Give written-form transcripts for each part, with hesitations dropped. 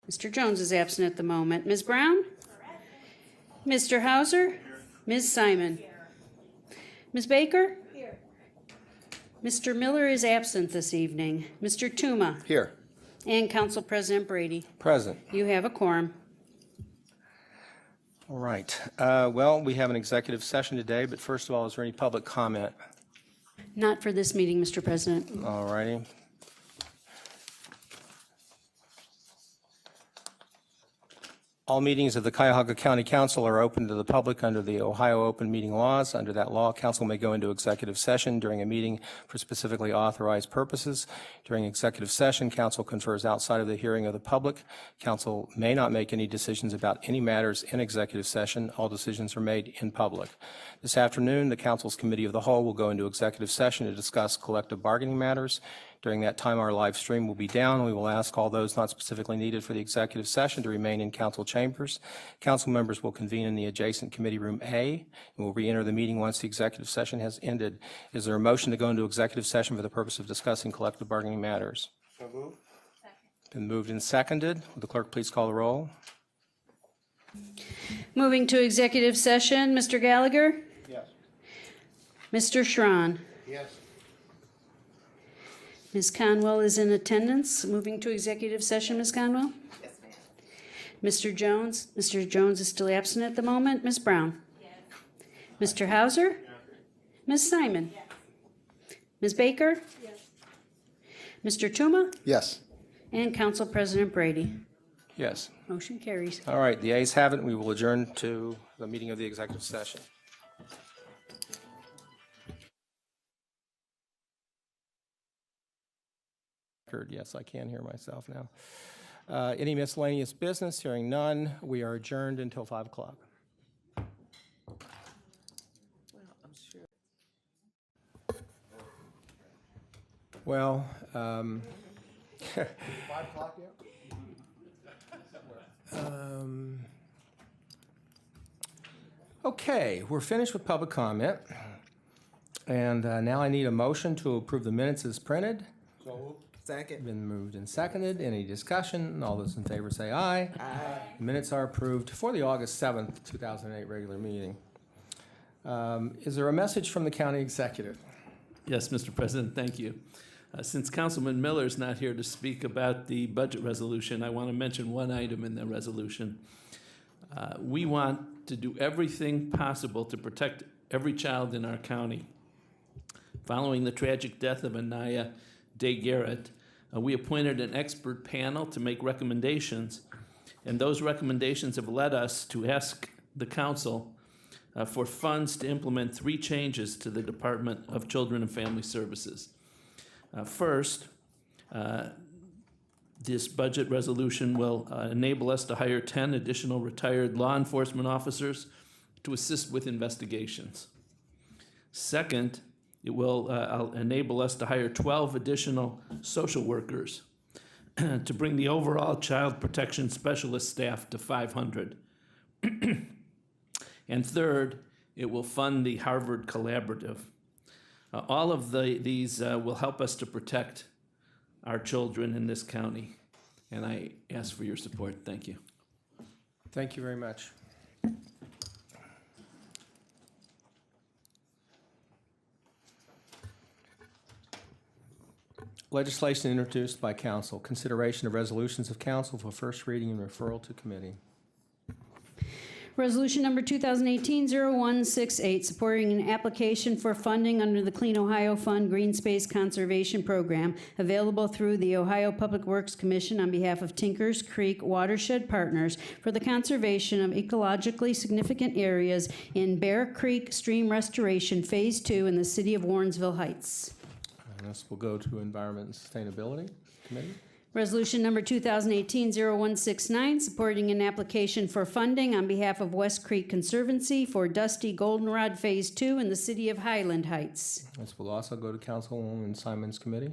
Mr. Jones is absent at the moment. Ms. Brown? Mr. Hauser? Ms. Simon? Ms. Baker? Here. Mr. Miller is absent this evening. Mr. Tuma? Here. And Council President Brady. Present. You have a quorum. All right. Well, we have an executive session today, but first of all, is there any public comment? Not for this meeting, Mr. President. All righty. All meetings of the Cuyahoga County Council are open to the public under the Ohio Open Meeting Laws. Under that law, council may go into executive session during a meeting for specifically authorized purposes. During executive session, council confers outside of the hearing of the public. Council may not make any decisions about any matters in executive session. All decisions are made in public. This afternoon, the council's Committee of the Whole will go into executive session to discuss collective bargaining matters. During that time, our live stream will be down. We will ask all those not specifically needed for the executive session to remain in council chambers. Council members will convene in the adjacent committee room A and will re-enter the meeting once the executive session has ended. Is there a motion to go into executive session for the purpose of discussing collective bargaining matters? So moved. Been moved and seconded. Will the clerk please call the roll? Moving to executive session, Mr. Gallagher? Yes. Mr. Schron? Yes. Ms. Conwell is in attendance. Moving to executive session, Ms. Conwell? Yes, ma'am. Mr. Jones? Mr. Jones is still absent at the moment. Ms. Brown? Yes. Mr. Hauser? Yes. Ms. Simon? Yes. Ms. Baker? Yes. Mr. Tuma? Yes. And Council President Brady. Yes. Motion carries. All right. The ayes have it. We will adjourn to the meeting of the executive session. Yes, I can hear myself now. Any miscellaneous business? Hearing none, we are adjourned until 5 o'clock. Well, 5 o'clock yet? okay, we're finished with public comment. And now I need a motion to approve the minutes as printed. So moved. Second. Been moved and seconded. Any discussion? All those in favor say aye. Aye. The minutes are approved for the August 7th, 2008 regular meeting. Is there a message from the county executive? Yes, Mr. President, thank you. Since Councilman Miller is not here to speak about the budget resolution, I want to mention one item in the resolution. We want to do everything possible to protect every child in our county. Following the tragic death of Anaya Day Garrett, we appointed an expert panel to make recommendations, and those recommendations have led us to ask the council for funds to implement 3 changes to the Department of Children and Family Services. First, this budget resolution will enable us to hire 10 additional retired law enforcement officers to assist with investigations. Second, it will enable us to hire 12 additional social workers to bring the overall child protection specialist staff to 500. And third, it will fund the Harvard Collaborative. All of these will help us to protect our children in this county. And I ask for your support. Thank you. Thank you very much. Legislation introduced by council. Consideration of resolutions of council for first reading and referral to committee. Resolution number 2018-0168, supporting an application for funding under the Clean Ohio Fund Green Space Conservation Program, available through the Ohio Public Works Commission on behalf of Tinkers Creek Watershed Partners for the conservation of ecologically significant areas in Bear Creek Stream Restoration Phase 2 in the city of Warrensville Heights. And this will go to Environment and Sustainability Committee. Resolution number 2018-0169, supporting an application for funding on behalf of West Creek Conservancy for Dusty Goldenrod Phase 2 in the city of Highland Heights. This will also go to Councilwoman Simon's committee.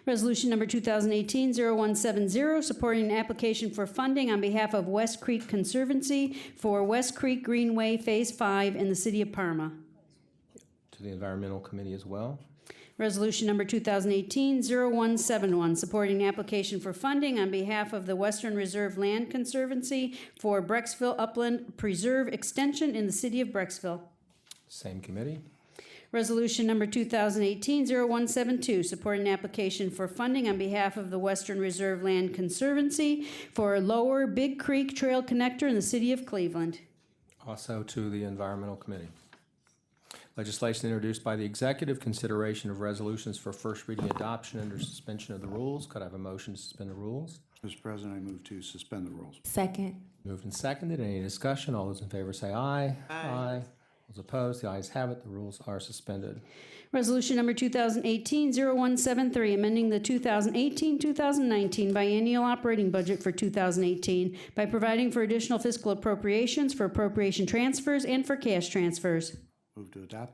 Resolution number 2018-0170, supporting an application for funding on behalf of West Creek Conservancy for West Creek Greenway Phase 5 in the city of Parma. To the Environmental Committee as well. Resolution number 2018-0171, supporting an application for funding on behalf of the Western Reserve Land Conservancy for Brecksville Upland Preserve Extension in the city of Brecksville. Same committee. Resolution number 2018-0172, supporting an application for funding on behalf of the Western Reserve Land Conservancy for Lower Big Creek Trail Connector in the city of Cleveland. Also to the Environmental Committee. Legislation introduced by the executive, consideration of resolutions for first reading adoption under suspension of the rules. Could I have a motion to suspend the rules? Mr. President, I move to suspend the rules. Second. Moved and seconded. Any discussion? All those in favor say aye. Aye. Those opposed, the ayes have it. The rules are suspended. Resolution number 2018-0173, amending the 2018-2019 biennial operating budget for 2018 by providing for additional fiscal appropriations for appropriation transfers and for cash transfers. Move to adopt.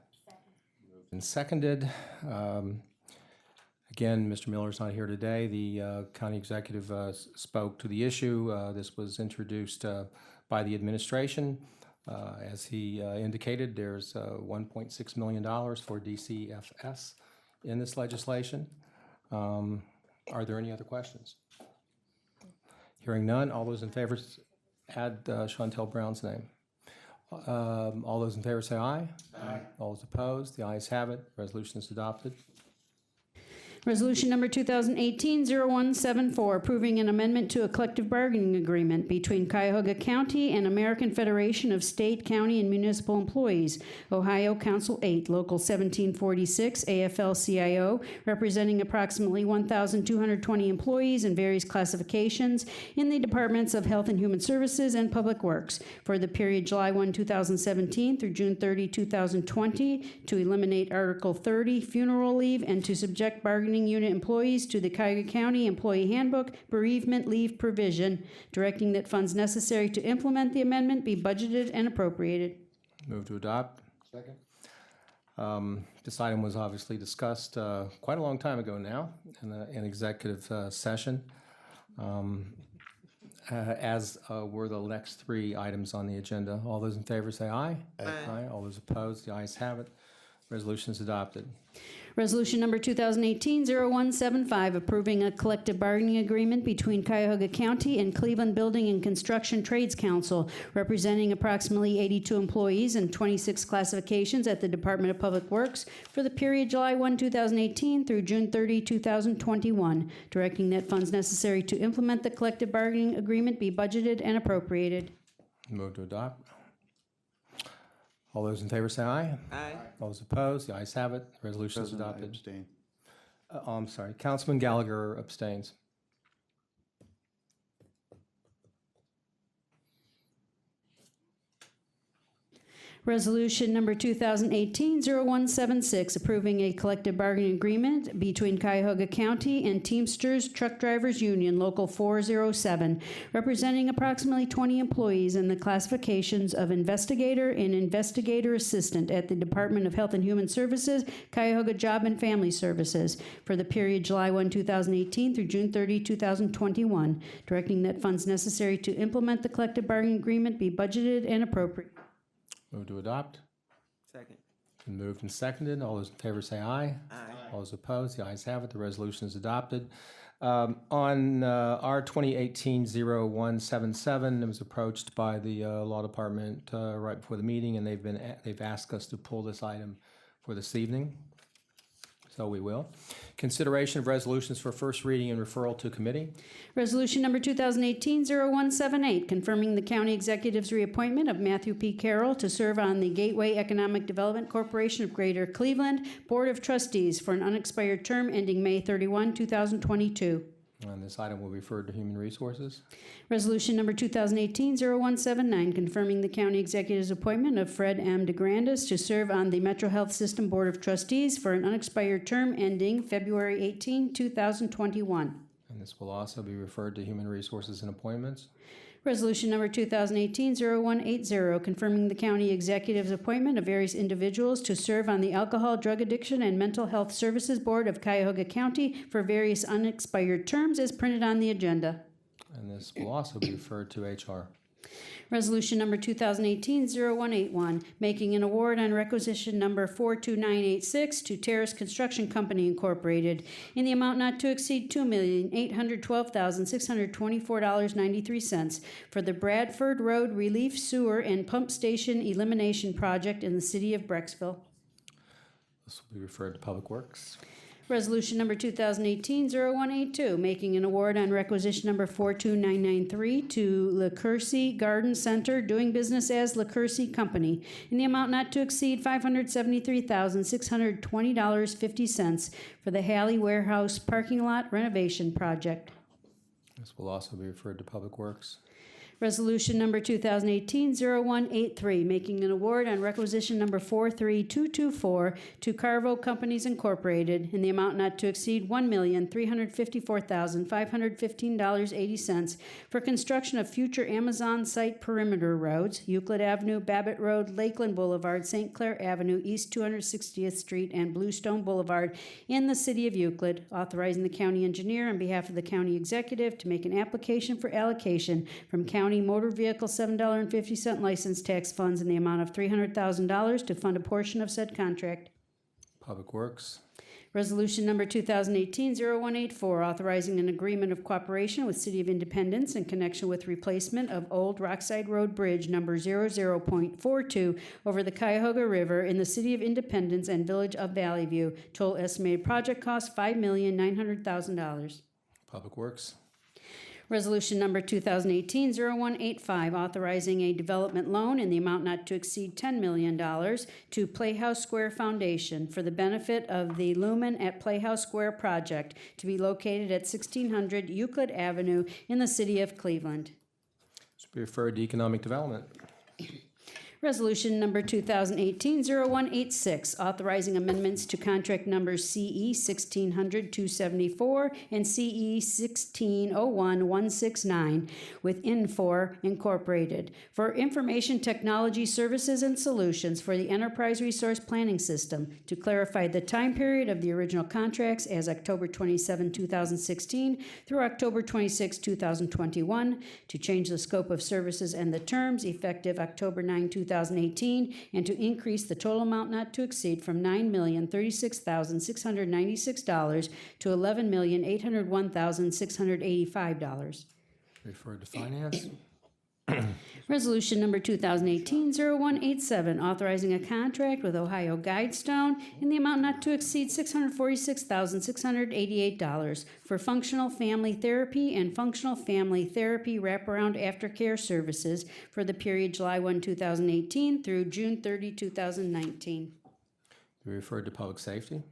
Moved and seconded. Again, Mr. Miller's not here today. The county executive spoke to the issue. This was introduced by the administration. As he indicated, there's $1.6 million for DCFS in this legislation. Are there any other questions? Hearing none, all those in favor add Chantel Brown's name. All those in favor say aye. Aye. All those opposed, the ayes have it. Resolution is adopted. Resolution number 2018-0174, approving an amendment to a collective bargaining agreement between Cuyahoga County and American Federation of State, County, and Municipal Employees, Ohio Council 8, Local 1746, AFL-CIO, representing approximately 1,220 employees in various classifications in the Departments of Health and Human Services and Public Works for the period July 1, 2017 through June 30, 2020, to eliminate Article 30, funeral leave, and to subject bargaining unit employees to the Cuyahoga County Employee Handbook bereavement leave provision, directing that funds necessary to implement the amendment be budgeted and appropriated. Move to adopt. Second. This item was obviously discussed quite a long time ago now in an executive session, as were the next three items on the agenda. All those in favor say aye. Aye. All those opposed, the ayes have it. Resolution is adopted. Resolution number 2018-0175, approving a collective bargaining agreement between Cuyahoga County and Cleveland Building and Construction Trades Council, representing approximately 82 employees and 26 classifications at the Department of Public Works for the period July 1, 2018 through June 30, 2021, directing that funds necessary to implement the collective bargaining agreement be budgeted and appropriated. Move to adopt. All those in favor say aye. Aye. All those opposed, the ayes have it. The resolution is President, I adopted. abstain. I'm sorry, Councilman Gallagher abstains. Resolution number 2018-0176, approving a collective bargaining agreement between Cuyahoga County and Teamsters Truck Drivers Union, Local 407, representing approximately 20 employees in the classifications of investigator and investigator assistant at the Department of Health and Human Services, Cuyahoga Job and Family Services, for the period July 1, 2018 through June 30, 2021, directing that funds necessary to implement the collective bargaining agreement be budgeted and appropriate. Move to adopt. Second. Been moved and seconded. All those in favor say aye. Aye. All those opposed, the ayes have it. The resolution is adopted. On R 2018-0177, it was approached by the law department right before the meeting, and they've asked us to pull this item for this evening. So we will. Consideration of resolutions for first reading and referral to committee. Resolution number 2018-0178, confirming the county executive's reappointment of Matthew P. Carroll to serve on the Gateway Economic Development Corporation of Greater Cleveland Board of Trustees for an unexpired term ending May 31, 2022. And this item will be referred to Human Resources. Resolution number 2018-0179, confirming the county executive's appointment of Fred M. DeGrandis to serve on the Metro Health System Board of Trustees for an unexpired term ending February 18, 2021. And this will also be referred to Human Resources and Appointments. Resolution number 2018-0180, confirming the county executive's appointment of various individuals to serve on the Alcohol, Drug Addiction, and Mental Health Services Board of Cuyahoga County for various unexpired terms as printed on the agenda. And this will also be referred to HR. Resolution number 2018-0181, making an award on requisition number 42986 to Terrace Construction Company Incorporated in the amount not to exceed $2,812,624.93 for the Bradford Road Relief Sewer and Pump Station Elimination Project in the city of Brecksville. This will be referred to Public Works. Resolution number 2018-0182, making an award on requisition number 42993 to LaCourcie Garden Center, doing business as LaCourcie Company, in the amount not to exceed $573,620.50 for the Halley Warehouse Parking Lot Renovation Project. This will also be referred to Public Works. Resolution number 2018-0183, making an award on requisition number 43224 to Carvo Companies Incorporated in the amount not to exceed $1,354,515.80 for construction of future Amazon site perimeter roads, Euclid Avenue, Babbitt Road, Lakeland Boulevard, St. Clair Avenue, East 260th Street, and Bluestone Boulevard in the city of Euclid, authorizing the county engineer on behalf of the county executive to make an application for allocation from county motor vehicle $7.50 license tax funds in the amount of $300,000 to fund a portion of said contract. Public Works. Resolution number 2018-0184, authorizing an agreement of cooperation with City of Independence in connection with replacement of Old Rockside Road Bridge number 00.42 over the Cuyahoga River in the City of Independence and Village of Valley View. Total estimated project cost $5,900,000. Public Works. Resolution number 2018-0185, authorizing a development loan in the amount not to exceed $10 million to Playhouse Square Foundation for the benefit of the Lumen at Playhouse Square project to be located at 1600 Euclid Avenue in the city of Cleveland. This will be referred to Economic Development. Resolution number 2018-0186, authorizing amendments to contract numbers CE 1600-274 and CE 1601-169 with Infor Incorporated for information technology services and solutions for the Enterprise Resource Planning System to clarify the time period of the original contracts as October 27, 2016 through October 26, 2021, to change the scope of services and the terms effective October 9, 2018, and to increase the total amount not to exceed from $9,036,696 to $11,801,685. Referred to Finance. Resolution number 2018-0187, authorizing a contract with Ohio Guidestone in the amount not to exceed $646,688 for functional family therapy and functional family therapy wraparound aftercare services for the period July 1, 2018 through June 30, 2019. Be referred to Public Safety.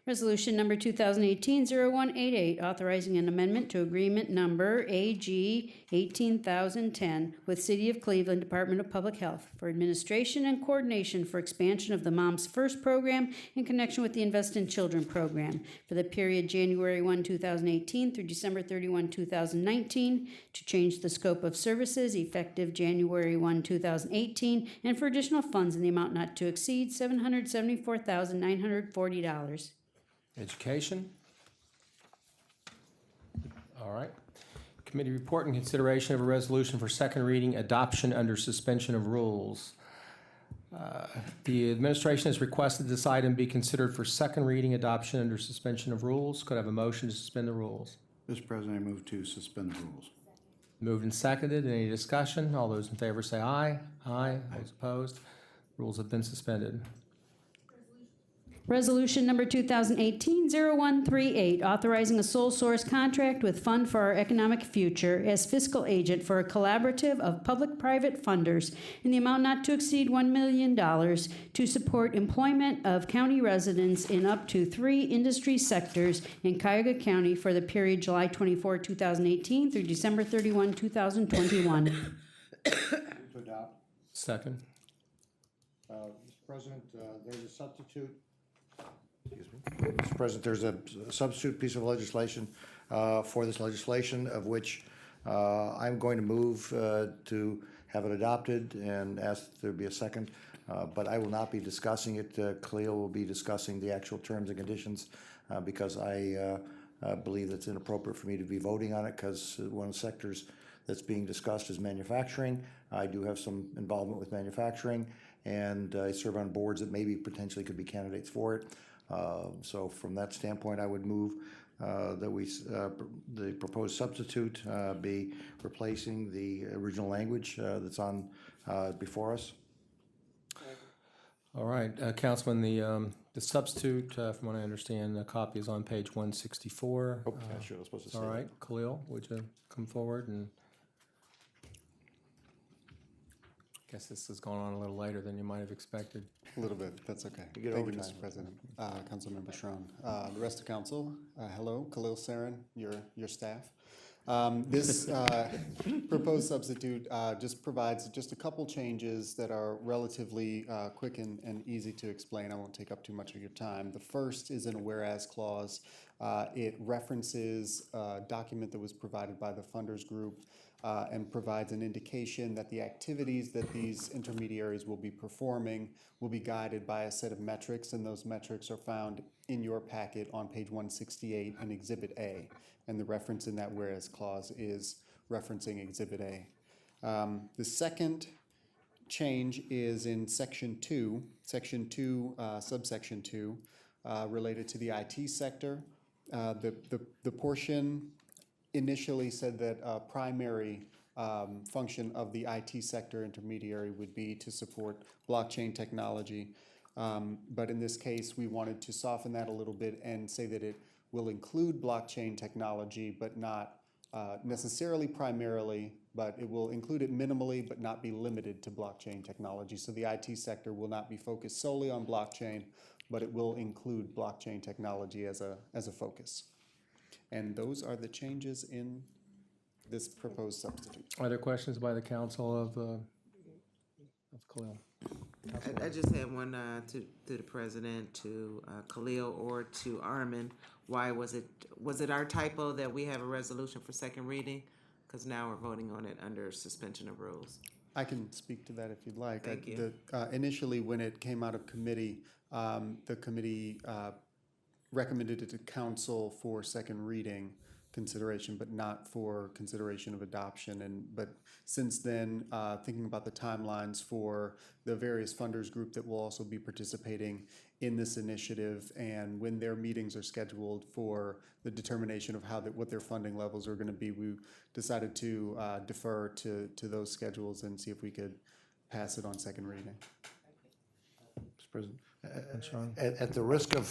Resolution number 2018-0188, authorizing an amendment to agreement number AG 18010 with City of Cleveland Department of Public Health for administration and coordination for expansion of the Moms First program in connection with the Invest in Children program for the period January 1, 2018 through December 31, 2019, to change the scope of services effective January 1, 2018, and for additional funds in the amount not to exceed $774,940. Education. All right. Committee report and consideration of a resolution for second reading, adoption under suspension of rules. The administration has requested this item be considered for second reading, adoption under suspension of rules. Could I have a motion to suspend the rules? Mr. President, I move to suspend the rules. Moved and seconded. Any discussion? All those in favor say aye. Aye. Those opposed? Rules have been suspended. Resolution number 2018-0138, authorizing a sole source contract with Fund for Our Economic Future as fiscal agent for a collaborative of public-private funders in the amount not to exceed $1 million to support employment of county residents in up to 3 industry sectors in Cuyahoga County for the period July 24, 2018 through December 31, 2021. Move to adopt. Second. Mr. President, there's a substitute. Mr. President, there's a substitute piece of legislation for this legislation, of which I'm going to move to have it adopted and ask there be a second. But I will not be discussing it. Cleo will be discussing the actual terms and conditions because I believe it's inappropriate for me to be voting on it because one of the sectors that's being discussed is manufacturing. I do have some involvement with manufacturing, and I serve on boards that maybe potentially could be candidates for it. So from that standpoint, I would move that the proposed substitute be replacing the original language that's on before us. All right, Councilman, the substitute, from what I understand, the copy is on page 164. Oh, yeah, sure, I was supposed to say All that. right, Khalil, would you come forward? And I guess this has gone on a little later than you might have expected. A little bit, that's okay. You get Thank you, overtime. Mr. President. Councilmember Schron. The rest of council, hello, Khalil Sarin, your staff. This proposed substitute just provides just a couple changes that are relatively quick and easy to explain. I won't take up too much of your time. The first is in a whereas clause. It references a document that was provided by the funders group and provides an indication that the activities that these intermediaries will be performing will be guided by a set of metrics, and those metrics are found in your packet on page 168 in Exhibit A. And the reference in that whereas clause is referencing Exhibit A. The second change is in Section 2, subsection 2, related to the IT sector. The portion initially said that a primary function of the IT sector intermediary would be to support blockchain technology. But in this case, we wanted to soften that a little bit and say that it will include blockchain technology, but not necessarily primarily, but it will include it minimally, but not be limited to blockchain technology. So the IT sector will not be focused solely on blockchain, but it will include blockchain technology as a focus. And those are the changes in this proposed substitute. Are there questions by the council of Khalil? I just had one to the president, to Khalil, or to Armin. Why was it our typo that we have a resolution for second reading? Because now we're voting on it under suspension of rules. I can speak to that if you'd like. Thank you. Initially, when it came out of committee, the committee recommended it to council for second reading consideration, but not for consideration of adoption. But since then, thinking about the timelines for the various funders group that will also be participating in this initiative, and when their meetings are scheduled for the determination of what their funding levels are going to be, we decided to defer to those schedules and see if we could pass it on second reading. Mr. President. At the risk of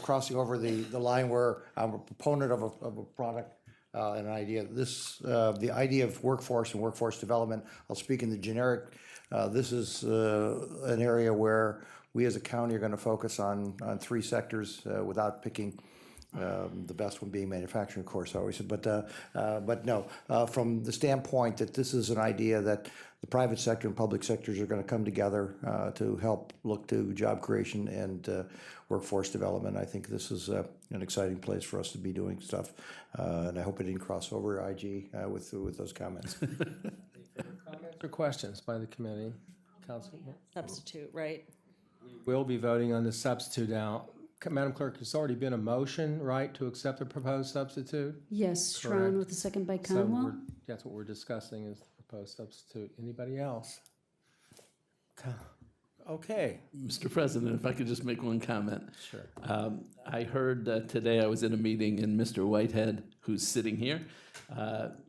crossing over the line where I'm a proponent of a product and an idea, the idea of workforce and workforce development, I'll speak in the generic. This is an area where we as a county are going to focus on three sectors without picking the best one being manufacturing, of course, always. But no, from the standpoint that this is an idea that the private sector and public sectors are going to come together to help look to job creation and workforce development. I think this is an exciting place for us to be doing stuff, and I hope it didn't cross over IG with those comments. Comments or questions by the committee? Council? Substitute, right? We'll be voting on the substitute now. Madam Clerk, it's already been a motion, right, to accept the proposed substitute? Yes, Correct. Schron with the second by So Conwell. that's what we're discussing is the proposed substitute. Anybody else? Okay. Mr. President, if I could just make one comment. Sure. I heard today I was in a meeting and Mr. Whitehead, who's sitting here,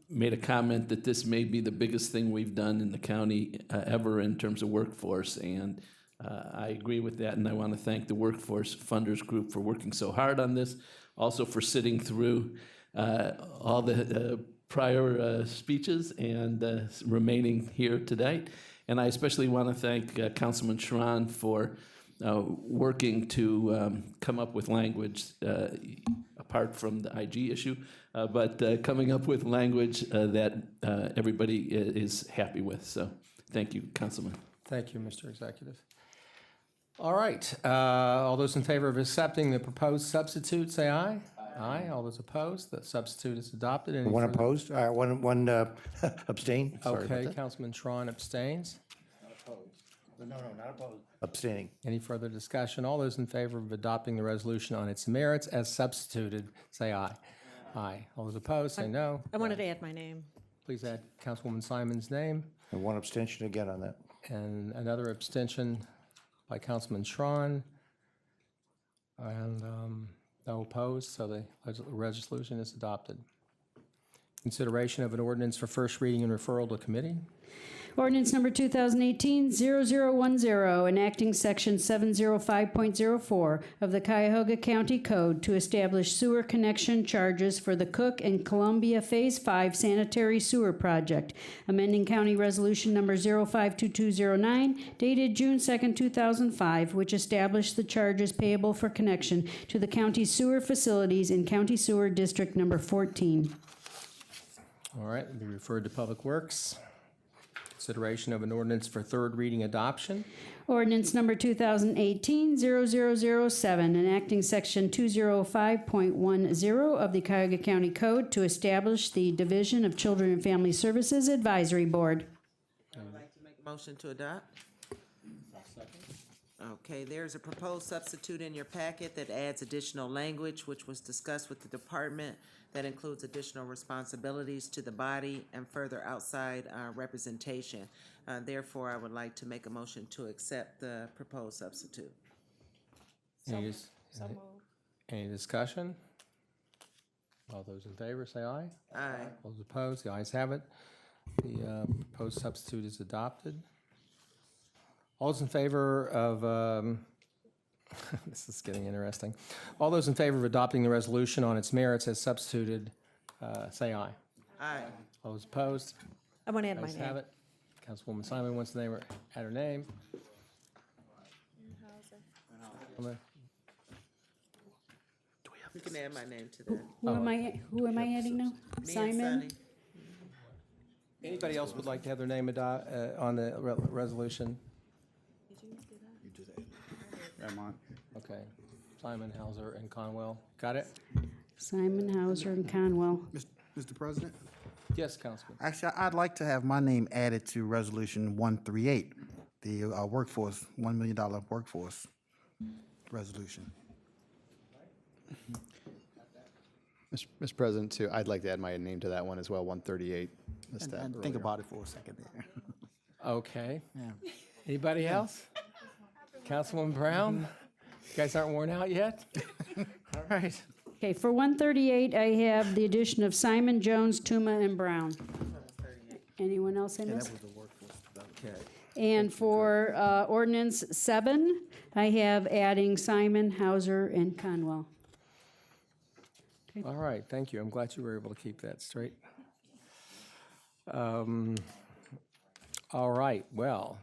made a comment that this may be the biggest thing we've done in the county ever in terms of workforce. And I agree with that, and I want to thank the Workforce Funders Group for working so hard on this, also for sitting through all the prior speeches and remaining here today. And I especially want to thank Councilman Schron for working to come up with language, apart from the IG issue, but coming up with language that everybody is happy with. So thank you, Councilman. Thank you, Mr. Executive. All right. All those in favor of accepting the proposed substitute, say aye. Aye. All those opposed, the substitute is adopted. Any One further- opposed? One abstain? Sorry about Okay, that. Councilman Schron abstains. No, not opposed. Abstaining. Any further discussion? All those in favor of adopting the resolution on its merits as substituted, say aye. Aye. All those opposed, say no. I wanted to add my name. please add Councilwoman Simon's name. And one abstention again on that. And another abstention by Councilman Schron. And no opposed, so the resolution is adopted. Consideration of an ordinance for first reading and referral to committee. Ordinance number 2018-0010, enacting section 705.04 of the Cuyahoga County Code to establish sewer connection charges for the Cook and Columbia Phase 5 sanitary sewer project, amending County Resolution number 052209, dated June 2nd, 2005, which established the charges payable for connection to the county sewer facilities in County Sewer District number 14. All right, it'll be referred to Public Works. Consideration of an ordinance for third reading adoption. Ordinance number 2018-0007, enacting section 205.10 of the Cuyahoga County Code to establish the Division of Children and Family Services Advisory Board. I'd like to make a motion to adopt. Okay, there's a proposed substitute in your packet that adds additional language, which was discussed with the department, that includes additional responsibilities to the body and further outside representation. Therefore, I would like to make a motion to accept the proposed substitute. Any discussion? All those in favor, say aye. Aye. Those opposed, the ayes have it. The proposed substitute is adopted. All those in favor of, this is getting interesting. All those in favor of adopting the resolution on its merits as substituted, say aye. Aye. All those opposed? I want to add my Ayes have name. it. Councilwoman Simon wants to name her, add her name. You can add my name to that. Who am I adding now? Me and Simon? Sonny. Anybody else would like to have their name on the resolution? I'm on. Okay. Simon, Hauser, and Conwell. Got it? Simon, Hauser, and Conwell. Mr. President? Yes, Councilman. Actually, I'd like to have my name added to Resolution 138, the workforce, $1 million workforce resolution. Mr. President, too, I'd like to add my name to that one as well, 138. Missed that And think earlier. about it for a second there. Okay. Yeah. Anybody else? Councilwoman Brown? You guys aren't worn out yet? All right. Okay, for 138, I have the addition of Simon, Jones, Tuma, and Brown. Anyone else I Yeah, missed? that was the workforce development. And for ordinance 7, I have adding Simon, Hauser, and Conwell. All right, thank you. I'm glad you were able to keep that straight. All right, well,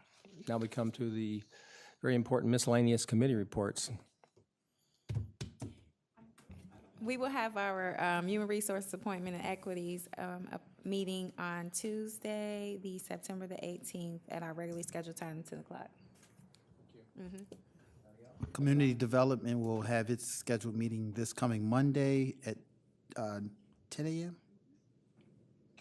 now we come to the very important miscellaneous committee reports. We will have our Human Resource Appointment and Equities meeting on Tuesday, September the 18th, at our regularly scheduled time, 10 o'clock. Community Development will have its scheduled meeting this coming Monday at 10 a.m.?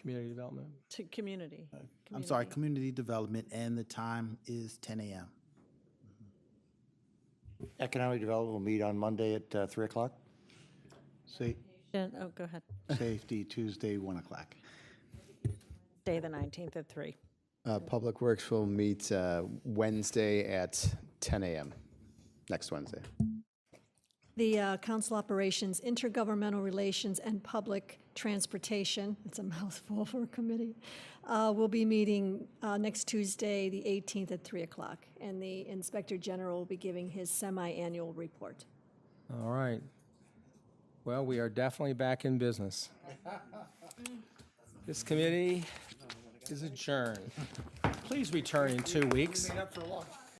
Community development? To community. I'm sorry, Community Development, and the time is 10 a.m. Economic Development will meet on Monday at 3 o'clock. Oh, go ahead. Safety, Tuesday, 1 o'clock. Day the 19th at 3. Public Works will meet Wednesday at 10 a.m., next Wednesday. The Council Operations, Intergovernmental Relations, and Public Transportation, it's a mouthful for a committee, will be meeting next Tuesday, the 18th at 3 o'clock. And the Inspector General will be giving his semi-annual report. All right. Well, we are definitely back in business. This committee is adjourned. Please return in 2 weeks.